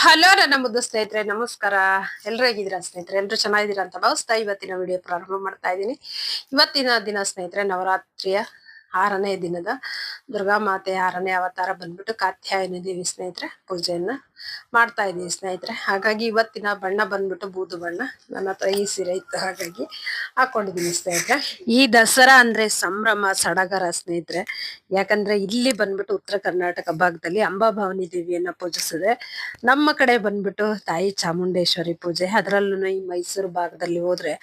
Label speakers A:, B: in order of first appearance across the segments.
A: Hello ನನ್ನ ಮುದ್ದು ಸ್ನೇಹಿತರೆ, ನಮಸ್ಕಾರ. ಎಲ್ಲರೂ ಹೇಗಿದ್ದೀರಾ ಸ್ನೇಹಿತರೆ? ಎಲ್ಲರೂ ಚೆನ್ನಾಗಿದ್ದೀರಾ ಅಂತ ಭಾವಿಸ್ತಾ ಇವತ್ತಿನ ವಿಡಿಯೋ ಪ್ರಾರಂಭ ಮಾಡ್ತಾ ಇದ್ದೀನಿ. ಇವತ್ತಿನ ದಿನ ಸ್ನೇಹಿತರೆ ನವರಾತ್ರಿಯ 6ನೇ ದಿನದ ದುರ್ಗಾ ಮಾತೆ 6ನೇ ಅವತಾರ ಬಂದ್ಬಿಟ್ಟು ಕಾತ್ಯಾಯನಿ ದೇವಿ ಸ್ನೇಹಿತರೆ ಪೂಜೆಯನ್ನ ಮಾಡ್ತಾ ಇದ್ದೀನಿ ಸ್ನೇಹಿತರೆ. ಹಾಗಾಗಿ ಇವತ್ತಿನ ಬಣ್ಣ ಬಂದ್ಬಿಟ್ಟು ಬೂದು ಬಣ್ಣ. ನನ್ನ ಹತ್ರ ಈ ಸೀರೆ ಇತ್ತು, ಹಾಗಾಗಿ ಹಾಕೊಂಡಿದ್ದೀನಿ ಸ್ನೇಹಿತರೆ. ಈ ದಸರಾ ಅಂದ್ರೆ ಸಂಭ್ರಮ ಸಡಗರ ಸ್ನೇಹಿತರೆ. ಯಾಕಂದ್ರೆ ಇಲ್ಲಿ ಬಂದ್ಬಿಟ್ಟು ಉತ್ತರ ಕರ್ನಾಟಕ ಭಾಗದಲ್ಲಿ ಅಂಬಾಭವಾನಿ ದೇವಿಯನ್ನ ಪೂಜಿಸಿದೆ. ನಮ್ಮ ಕಡೆ ಬಂದ್ಬಿಟ್ಟು ತಾಯಿ ಚಾಮುಂಡೇಶ್ವರಿ ಪೂಜೆ, ಅದರಲ್ಲೂ ಈ ಮೈಸೂರು ಭಾಗದಲ್ಲಿ ಹೋದ್ರೆ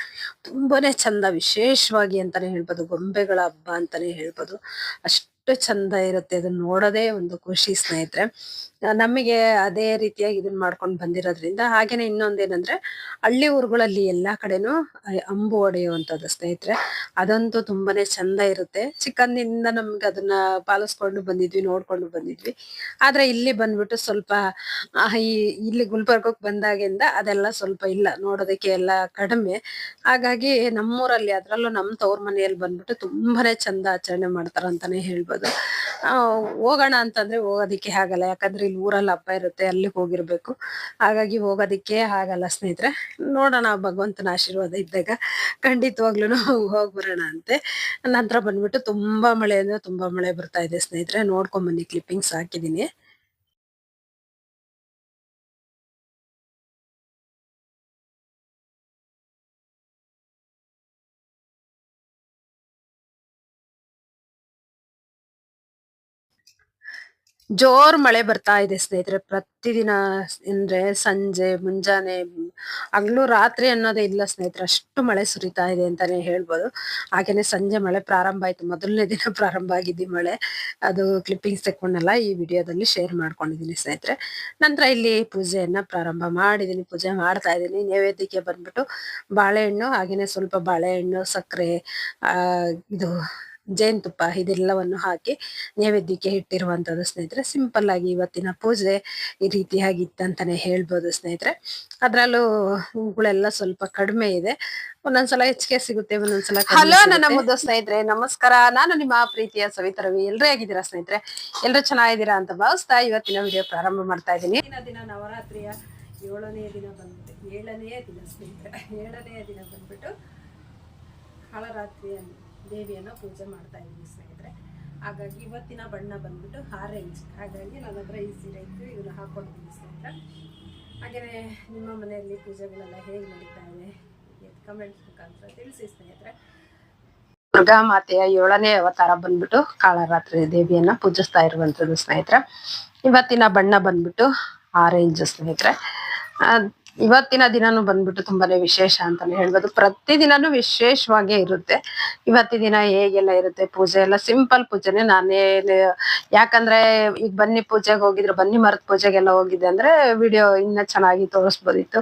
A: ತುಂಬಾನೇ ಚಂದ, ವಿಶೇಷವಾಗಿ ಅಂತಾನೆ ಹೇಳ್ಬೋದು. ಗೊಂಬೆಗಳ ಹಬ್ಬ ಅಂತಾನೆ ಹೇಳ್ಬೋದು. ಅಷ್ಟು ಚಂದ ಇರುತ್ತೆ, ಅದನ್ನ ನೋಡೋದೇ ಒಂದು ಖುಷಿ ಸ್ನೇಹಿತರೆ. ನಮಗೆ ಅದೇ ರೀತಿಯಾಗಿ ಇದನ್ನ ಮಾಡ್ಕೊಂಡು ಬಂದಿರೋದ್ರಿಂದ. ಹಾಗೇನೆ ಇನ್ನೊಂದೇನಂದ್ರೆ ಹಳ್ಳಿ ಊರುಗಳಲ್ಲಿ ಎಲ್ಲಾ ಕಡೆನೂ ಅಂಬು ಹೊಡೆಯುವಂಥದ್ದು ಸ್ನೇಹಿತರೆ. ಅದಂತೂ ತುಂಬಾನೇ ಚಂದ ಇರುತ್ತೆ. ಚಿಕ್ಕಂದಿನಿಂದ ನಮ್ಗೆ ಅದನ್ನ ಪಾಲಿಸ್ಕೊಂಡು ಬಂದಿದ್ವಿ, ನೋಡ್ಕೊಂಡು ಬಂದಿದ್ವಿ. ಆದ್ರೆ ಇಲ್ಲಿ ಬಂದ್ಬಿಟ್ಟು ಸ್ವಲ್ಪ ಇಲ್ಲಿ ಗುಲ್ಬರ್ಗಕ್ಕೆ ಬಂದಾಗಿಂದ ಅದೆಲ್ಲ ಸ್ವಲ್ಪ ಇಲ್ಲ, ನೋಡೋದಕ್ಕೆ ಎಲ್ಲ ಕಡಿಮೆ. ಹಾಗಾಗಿ ನಮ್ಮೂರಲ್ಲಿ, ಅದ್ರಲ್ಲೂ ನಮ್ಮ ತವ್ರ ಮನೆಯಲ್ಲಿ ಬಂದ್ಬಿಟ್ಟು ತುಂಬಾನೇ ಚಂದ ಆಚರಣೆ ಮಾಡ್ತಾರ ಅಂತಾನೆ ಹೇಳ್ಬೋದು. ಹೋಗೋಣ ಅಂತಂದ್ರೆ ಹೋಗೋದಿಕ್ಕೆ ಆಗಲ್ಲ, ಯಾಕಂದ್ರೆ ಇಲ್ಲಿ ಊರಲ್ಲಿ ಹಬ್ಬ ಇರುತ್ತೆ, ಅಲ್ಲಿಗೆ ಹೋಗಿರ್ಬೇಕು. ಹಾಗಾಗಿ ಹೋಗೋದಿಕ್ಕೆ ಆಗಲ್ಲ ಸ್ನೇಹಿತರೆ. ನೋಡೋಣ, ಭಗವಂತನ ಆಶೀರ್ವಾದ ಇದ್ದಾಗ ಖಂಡಿತವಾಗ್ಲೂ ಹೋಗ್ಬರೋಣ ಅಂತೆ. ನಂತರ ಬಂದ್ಬಿಟ್ಟು ತುಂಬಾ ಮಳೆ ಅಂದ್ರೆ ತುಂಬಾ ಮಳೆ ಬರ್ತಾ ಇದೆ ಸ್ನೇಹಿತರೆ. ನೋಡ್ಕೊಂಡ್ ಬನ್ನಿ, ಕ್ಲಿಪ್ಪಿಂಗ್ಸ್ ಹಾಕಿದೀನಿ. ಜೋರ್ ಮಳೆ ಬರ್ತಾ ಇದೆ ಸ್ನೇಹಿತರೆ. ಪ್ರತಿದಿನ ಅಂದ್ರೆ ಸಂಜೆ ಮುಂಜಾನೆ ಹಗಲು ರಾತ್ರಿ ಅನ್ನೋದೇ ಇಲ್ಲ ಸ್ನೇಹಿತರೆ, ಅಷ್ಟು ಮಳೆ ಸುರಿತಾ ಇದೆ ಅಂತಾನೆ ಹೇಳ್ಬೋದು. ಹಾಗೇನೆ ಸಂಜೆ ಮಳೆ ಪ್ರಾರಂಭ ಆಯ್ತು, ಮೊದಲನೇ ದಿನ ಪ್ರಾರಂಭ ಆಗಿದ್ದಿ ಮಳೆ. ಅದು ಕ್ಲಿಪ್ಪಿಂಗ್ಸ್ ತೆಕ್ಕೊಂಡೆಲ್ಲ ಈ ವಿಡಿಯೋದಲ್ಲಿ ಶೇರ್ ಮಾಡ್ಕೊಂಡಿದೀನಿ ಸ್ನೇಹಿತರೆ. ನಂತರ ಇಲ್ಲಿ ಪೂಜೆಯನ್ನ ಪ್ರಾರಂಭ ಮಾಡಿದೀನಿ, ಪೂಜೆ ಮಾಡ್ತಾ ಇದ್ದೀನಿ. ನೈವೇದ್ಯಕ್ಕೆ ಬಂದ್ಬಿಟ್ಟು ಬಾಳೆಹಣ್ಣು, ಹಾಗೇನೆ ಸ್ವಲ್ಪ ಬಾಳೆಹಣ್ಣು, ಸಕ್ಕರೆ, ಇದು ಜೇನುತುಪ್ಪ, ಇದೆಲ್ಲವನ್ನು ಹಾಕಿ ನೈವೇದ್ಯಕ್ಕೆ ಇಟ್ಟಿರುವಂತದ್ದು ಸ್ನೇಹಿತರೆ. ಸಿಂಪಲ್ ಆಗಿ ಇವತ್ತಿನ ಪೂಜೆ ಈ ರೀತಿಯಾಗಿತ್ತಂತಾನೆ ಹೇಳ್ಬೋದು ಸ್ನೇಹಿತರೆ. ಅದ್ರಲ್ಲೂ ಹೂಗಳೆಲ್ಲ ಸ್ವಲ್ಪ ಕಡಿಮೆ ಇದೆ, ಒಂದೊಂದ್ಸಲ ಹೆಚ್ಚಿಗೆ ಸಿಗುತ್ತೆ, ಒಂದೊಂದ್ಸಲ ಹಲೋ ನನ್ನ ಮುದ್ದು ಸ್ನೇಹಿತರೆ, ನಮಸ್ಕಾರ. ನಾನು ನಿಮ್ಮ ಪ್ರೀತಿಯ ಸವಿತಾ ರವಿ. ಎಲ್ರೂ ಹೇಗಿದ್ದೀರಾ ಸ್ನೇಹಿತರೆ? ಎಲ್ರು ಚೆನ್ನಾಗಿದ್ದೀರಾ ಅಂತ ಭಾವಿಸ್ತಾ ಇವತ್ತಿನ ವಿಡಿಯೋ ಪ್ರಾರಂಭ ಮಾಡ್ತಾ ಇದ್ದೀನಿ. ದಿನ ನವರಾತ್ರಿಯ 7ನೇ ದಿನ ಬಂದ್ಬಿಟ್ಟು 7ನೇ ದಿನ ಸ್ನೇಹಿತರೆ, 7ನೇ ದಿನ ಬಂದ್ಬಿಟ್ಟು ಕಾಳರಾತ್ರಿಯ ದೇವಿಯನ್ನ ಪೂಜೆ ಮಾಡ್ತಾ ಇದ್ದೀನಿ ಸ್ನೇಹಿತರೆ. ಹಾಗಾಗಿ ಇವತ್ತಿನ ಬಣ್ಣ ಬಂದ್ಬಿಟ್ಟು ಆರೆಂಜ್. ಹಾಗಾಗಿ ನನ್ನ ಹತ್ರ ಈ ಸೀರೆ ಇತ್ತು, ಇದನ್ನ ಹಾಕೊಂಡಿದ್ದೀನಿ ಸ್ನೇಹಿತರೆ. ಹಾಗೆಯೇ ನಿಮ್ಮ ಮನೆಯಲ್ಲಿ ಪೂಜೆಗಳೆಲ್ಲ ಹೇಗೆ ನಡೀತಾ ಇದೆ ಕಮೆಂಟ್ಸ್ ಮುಖಾಂತರ ತಿಳಿಸಿ ಸ್ನೇಹಿತರೆ. ದುರ್ಗಾ ಮಾತೆಯ 7ನೇ ಅವತಾರ ಬಂದ್ಬಿಟ್ಟು ಕಾಳರಾತ್ರಿ ದೇವಿಯನ್ನ ಪೂಜಿಸ್ತಾ ಇರುವಂತದ್ದು ಸ್ನೇಹಿತರೆ. ಇವತ್ತಿನ ಬಣ್ಣ ಬಂದ್ಬಿಟ್ಟು ಆರೆಂಜ್ ಸ್ನೇಹಿತರೆ. ಇವತ್ತಿನ ದಿನಾನು ಬಂದ್ಬಿಟ್ಟು ತುಂಬಾನೇ ವಿಶೇಷ ಅಂತಾನೆ ಹೇಳ್ಬೋದು. ಪ್ರತಿದಿನಾನು ವಿಶೇಷವಾಗೇ ಇರುತ್ತೆ. ಇವತ್ತಿನ ದಿನ ಹೇಗೆಲ್ಲ ಇರುತ್ತೆ ಪೂಜೆ ಎಲ್ಲ ಸಿಂಪಲ್ ಪೂಜೆನೆ. ಯಾಕಂದ್ರೆ ಈಗ ಬನ್ನಿ ಪೂಜೆಗೆ ಹೋಗಿದ್ರೆ, ಬನ್ನಿ ಮರದ ಪೂಜೆಗೆಲ್ಲ ಹೋಗಿದ್ದೆ ಅಂದ್ರೆ ವಿಡಿಯೋ ಇನ್ನ ಚೆನ್ನಾಗಿ ತೋರಿಸ್ಬೋದಿತ್ತು.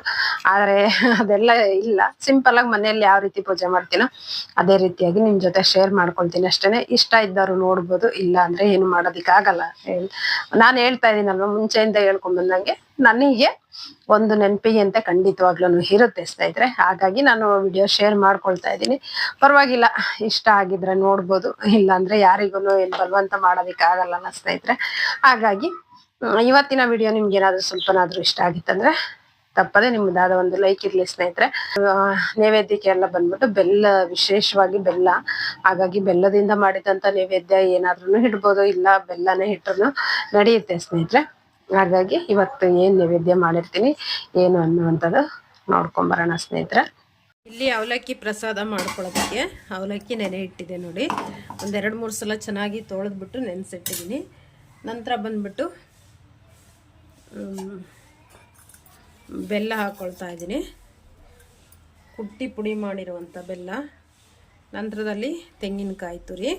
A: ಆದ್ರೆ ಅದೆಲ್ಲ ಇಲ್ಲ, ಸಿಂಪಲ್ ಆಗಿ ಮನೆಯಲ್ಲಿ ಯಾವ ರೀತಿ ಪೂಜೆ ಮಾಡ್ತೀನೋ ಅದೇ ರೀತಿಯಾಗಿ ನಿಮ್ ಜೊತೆ ಶೇರ್ ಮಾಡ್ಕೊಳ್ತೀನಿ ಅಷ್ಟೇನೆ. ಇಷ್ಟ ಇದ್ದವ್ರು ನೋಡ್ಬೋದು, ಇಲ್ಲ ಅಂದ್ರೆ ಏನು ಮಾಡೋದಿಕ್ ಆಗಲ್ಲ. ನಾನು ಹೇಳ್ತಾ ಇದೀನಲ್ವಾ, ಮುಂಚೆಯಿಂದ ಹೇಳ್ಕೊಂಡ್ ಬಂದಂಗೆ ನನಗೆ ಒಂದು ನೆನಪಿಗೆ ಅಂತ ಖಂಡಿತವಾಗ್ಲೂ ಇರುತ್ತೆ ಸ್ನೇಹಿತರೆ. ಹಾಗಾಗಿ ನಾನು ವಿಡಿಯೋ ಶೇರ್ ಮಾಡ್ಕೊಳ್ತಾ ಇದ್ದೀನಿ. ಪರವಾಗಿಲ್ಲ, ಇಷ್ಟ ಆಗಿದ್ರೆ ನೋಡ್ಬೋದು, ಇಲ್ಲ ಅಂದ್ರೆ ಯಾರಿಗೂ ಏನ್ ಬಲವಂತ ಮಾಡೋದಿಕ್ಕೆ ಆಗಲ್ಲ ಸ್ನೇಹಿತರೆ. ಹಾಗಾಗಿ ಇವತ್ತಿನ ವಿಡಿಯೋ ನಿಮ್ಗೆ ಏನಾದ್ರು ಸ್ವಲ್ಪನಾದ್ರೂ ಇಷ್ಟ ಆಗಿತ್ತಂದ್ರೆ ತಪ್ಪದೆ ನಿಮ್ದಾದ ಒಂದು ಲೈಕ್ ಇರ್ಲಿ ಸ್ನೇಹಿತರೆ. ನೈವೇದ್ಯಕ್ಕೆ ಎಲ್ಲ ಬಂದ್ಬಿಟ್ಟು ಬೆಲ್ಲ, ವಿಶೇಷವಾಗಿ ಬೆಲ್ಲ. ಹಾಗಾಗಿ ಬೆಲ್ಲದಿಂದ ಮಾಡಿದಂತ ನೈವೇದ್ಯ ಏನಾದ್ರೂ ಇಡ್ಬೋದು, ಇಲ್ಲ ಬೆಲ್ಲನೇ ಇಟ್ರು ನಡೆಯುತ್ತೆ ಸ್ನೇಹಿತರೆ. ಹಾಗಾಗಿ ಇವತ್ತು ಏನ್ ನೈವೇದ್ಯ ಮಾಡಿರ್ತೀನಿ ಏನು ಅನ್ನುವಂಥದ್ದು ನೋಡ್ಕೊಂಬರೋಣ ಸ್ನೇಹಿತರೆ. ಇಲ್ಲಿ ಅವಲಕ್ಕಿ ಪ್ರಸಾದ ಮಾಡ್ಕೊಳ್ಳೋದಕ್ಕೆ ಅವಲಕ್ಕಿ ನೆನೆ ಇಟ್ಟಿದೆ ನೋಡಿ. ಒಂದು 2-3 ಸಲ ಚೆನ್ನಾಗಿ ತೊಳೆದ್ಬಿಟ್ಟು ನೆನೆಸಿಟ್ಟಿದ್ದೀನಿ. ನಂತರ ಬಂದ್ಬಿಟ್ಟು ಬೆಲ್ಲ ಹಾಕ್ಕೊಳ್ತಾ ಇದ್ದೀನಿ, ಕುಟ್ಟಿ ಪುಡಿ ಮಾಡಿರುವಂಥ ಬೆಲ್ಲ. ನಂತರದಲ್ಲಿ ತೆಂಗಿನಕಾಯಿ ತುರಿ,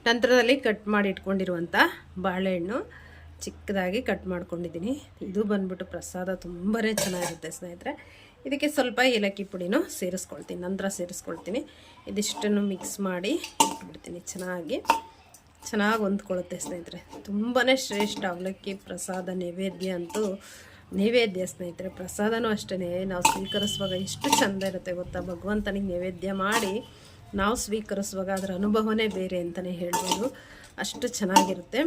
A: ನಂತರದಲ್ಲಿ ಕಟ್ ಮಾಡಿ ಇಟ್ಕೊಂಡಿರುವಂಥ ಬಾಳೆಹಣ್ಣು ಚಿಕ್ಕದಾಗಿ ಕಟ್ ಮಾಡ್ಕೊಂಡಿದ್ದೀನಿ. ಇದು ಬಂದ್ಬಿಟ್ಟು ಪ್ರಸಾದ ತುಂಬಾ ಚೆನ್ನಾಗಿರುತ್ತೆ ಸ್ನೇಹಿತರೆ. ಇದಕ್ಕೆ ಸ್ವಲ್ಪ ಏಲಕ್ಕಿ ಪುಡಿನೂ ಸೇರಿಸ್ಕೊಳ್ತೀನಿ, ನಂತರ ಸೇರಿಸ್ಕೊಳ್ತೀನಿ. ಇದಿಷ್ಟನ್ನು ಮಿಕ್ಸ್ ಮಾಡಿ ಇಟ್ಬಿಡ್ತೀನಿ. ಚೆನ್ನಾಗಿ ಹೊಂದ್ಕೊಳ್ಳುತ್ತೆ ಸ್ನೇಹಿತರೆ. ತುಂಬಾ ಶ್ರೇಷ್ಠ ಅವಲಕ್ಕಿ ಪ್ರಸಾದ. ನೈವೇದ್ಯ ಅಂತೂ ನೈವೇದ್ಯ ಸ್ನೇಹಿತರೆ. ಪ್ರಸಾದನೂ ಅಷ್ಟೇ, ನಾವು ಸ್ವೀಕರಿಸುವಾಗ ಎಷ್ಟು ಚೆಂದ ಇರುತ್ತೆ ಗೊತ್ತಾ. ಭಗವಂತನಿಗೆ ನೈವೇದ್ಯ ಮಾಡಿ ನಾವು ಸ್ವೀಕರಿಸುವಾಗ ಅದರ ಅನುಭವನೇ ಬೇರೆ ಅಂತಲೇ ಹೇಳ್ಬೋದು, ಅಷ್ಟು ಚೆನ್ನಾಗಿರುತ್ತೆ.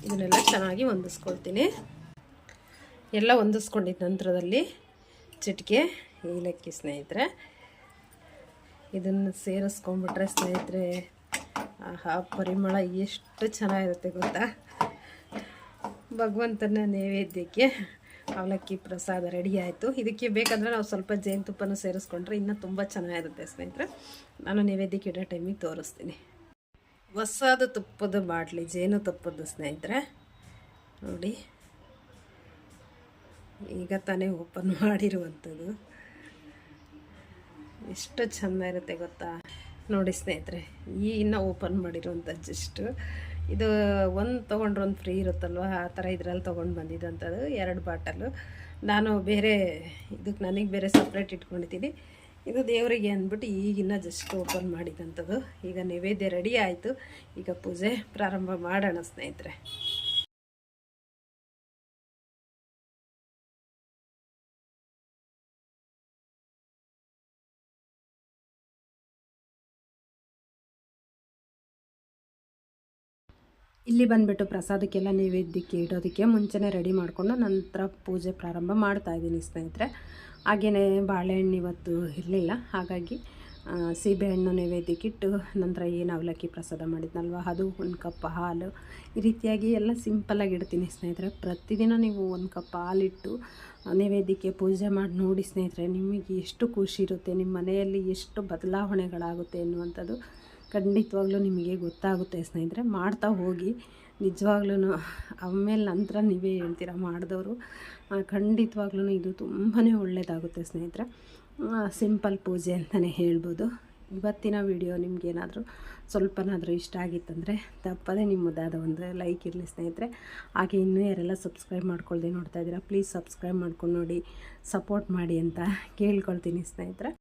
A: ಇದನ್ನೆಲ್ಲ ಚೆನ್ನಾಗಿ ಹೊಂದಿಸ್ಕೊಳ್ತೀನಿ. ಎಲ್ಲ ಹೊಂದಿಸ್ಕೊಂಡಿದ್ದ ನಂತರದಲ್ಲಿ ಚಿಟಿಕೆ ಏಲಕ್ಕಿ ಸ್ನೇಹಿತರೆ. ಇದನ್ನು ಸೇರಿಸ್ಕೊಂಡ್ಬಿಟ್ರೆ ಸ್ನೇಹಿತರೆ ಆಹಾ ಪರಿಮಳ ಎಷ್ಟು ಚೆನ್ನಾಗಿರುತ್ತೆ ಗೊತ್ತಾ. ಭಗವಂತನ ನೈವೇದ್ಯಕ್ಕೆ ಅವಲಕ್ಕಿ ಪ್ರಸಾದ ರೆಡಿ ಆಯಿತು. ಇದಕ್ಕೆ ಬೇಕಂದರೆ ನಾವು ಸ್ವಲ್ಪ ಜೇನುತುಪ್ಪನೂ ಸೇರಿಸ್ಕೊಂಡ್ರೆ ಇನ್ನೂ ತುಂಬ ಚೆನ್ನಾಗಿರುತ್ತೆ ಸ್ನೇಹಿತರೆ. ನಾನು ನೈವೇದ್ಯಕ್ಕೆ ಇಡೋ ಟೈಮಿಗೆ ತೋರಿಸ್ತೀನಿ. ಹೊಸದು ತುಪ್ಪದ ಬಾಟ್ಲಿ, ಜೇನುತುಪ್ಪದ ಸ್ನೇಹಿತರೆ ನೋಡಿ, ಈಗ ತಾನೇ ಓಪನ್ ಮಾಡಿರುವಂಥದ್ದು. ಎಷ್ಟು ಚೆನ್ನಾಗಿರುತ್ತೆ ಗೊತ್ತಾ ನೋಡಿ ಸ್ನೇಹಿತರೆ. ಇನ್ನೂ ಓಪನ್ ಮಾಡಿರುವಂಥದ್ದು ಜಸ್ಟು. ಇದು ಒಂದು ತೊಗೊಂಡ್ರೆ ಒಂದು ಫ್ರೀ ಇರುತ್ತಲ್ವ, ಆ ಥರ ಇದರಲ್ಲಿ ತೊಗೊಂಡು ಬಂದಿದ್ದಂಥದ್ದು 2 ಬಾಟಲು. ನಾನು ಬೇರೆ ಇದಕ್ಕೆ ನನಗೆ ಬೇರೆ ಸಪ್ರೇಟ್ ಇಟ್ಕೊಂಡಿದ್ದೀನಿ. ಇದು ದೇವರಿಗೆ ಅಂದ್ಬಿಟ್ಟು ಈಗಿನ್ನ ಜಸ್ಟ್ ಓಪನ್ ಮಾಡಿದಂಥದ್ದು. ಈಗ ನೈವೇದ್ಯ ರೆಡಿ ಆಯಿತು. ಈಗ ಪೂಜೆ ಪ್ರಾರಂಭ ಮಾಡೋಣ ಸ್ನೇಹಿತರೆ. ಇಲ್ಲಿ ಬಂದುಬಿಟ್ಟು ಪ್ರಸಾದಕ್ಕೆಲ್ಲ ನೈವೇದ್ಯಕ್ಕೆ ಇಡೋದಕ್ಕೆ ಮುಂಚೆನೇ ರೆಡಿ ಮಾಡಿಕೊಂಡು ನಂತರ ಪೂಜೆ ಪ್ರಾರಂಭ ಮಾಡ್ತಾಯಿದ್ದೀನಿ ಸ್ನೇಹಿತರೆ. ಹಾಗೆಯೇ ಬಾಳೆಹಣ್ಣು ಇವತ್ತು ಇರಲಿಲ್ಲ, ಹಾಗಾಗಿ ಸೀಬೆಹಣ್ಣು ನೈವೇದ್ಯಕ್ಕೆ ಇಟ್ಟು ನಂತರ ಏನು ಅವಲಕ್ಕಿ ಪ್ರಸಾದ ಮಾಡಿದ್ನಲ್ವ ಅದು 1 ಕಪ್ ಹಾಲು, ಈ ರೀತಿಯಾಗಿ ಎಲ್ಲ ಸಿಂಪಲ್ಲಾಗಿ ಇಡ್ತೀನಿ ಸ್ನೇಹಿತರೆ. ಪ್ರತಿದಿನ ನೀವು 1 ಕಪ್ ಹಾಲಿಟ್ಟು ನೈವೇದ್ಯಕ್ಕೆ ಪೂಜೆ ಮಾಡಿ ನೋಡಿ ಸ್ನೇಹಿತರೆ, ನಿಮಗೆ ಎಷ್ಟು ಖುಷಿ ಇರುತ್ತೆ, ನಿಮ್ಮ ಮನೆಯಲ್ಲಿ ಎಷ್ಟು ಬದಲಾವಣೆಗಳಾಗುತ್ತೆ ಎನ್ನುವಂಥದ್ದು ಖಂಡಿತವಾಗ್ಲೂ ನಿಮಗೆ ಗೊತ್ತಾಗುತ್ತೆ ಸ್ನೇಹಿತರೆ. ಮಾಡ್ತಾ ಹೋಗಿ, ನಿಜವಾಗ್ಲೂ ಆಮೇಲೆ ನಂತರ ನೀವೇ ಹೇಳ್ತೀರ ಮಾಡಿದವರು. ಖಂಡಿತವಾಗ್ಲೂ ಇದು ತುಂಬಾ ಒಳ್ಳೆಯದಾಗುತ್ತೆ ಸ್ನೇಹಿತರೆ. ಸಿಂಪಲ್ ಪೂಜೆ ಅಂತಲೇ ಹೇಳ್ಬೋದು. ಇವತ್ತಿನ ವಿಡಿಯೋ ನಿಮಗೇನಾದರೂ ಸ್ವಲ್ಪನಾದರೂ ಇಷ್ಟ ಆಗಿತ್ತಂದರೆ ತಪ್ಪದೇ ನಿಮ್ಮದಾದ ಒಂದು ಲೈಕ್ ಇರಲಿ ಸ್ನೇಹಿತರೆ. ಹಾಗೆ ಇನ್ನೂ ಯಾರೆಲ್ಲ ಸಬ್ಸ್ಕ್ರೈಬ್ ಮಾಡ್ಕೊಳ್ದೆ ನೋಡ್ತಾ ಇದ್ದೀರಾ, ಪ್ಲೀಸ್ ಸಬ್ಸ್ಕ್ರೈಬ್ ಮಾಡ್ಕೊಂಡು ನೋಡಿ, ಸಪೋರ್ಟ್ ಮಾಡಿ ಅಂತ ಕೇಳ್ಕೊಳ್ತೀನಿ ಸ್ನೇಹಿತರೆ.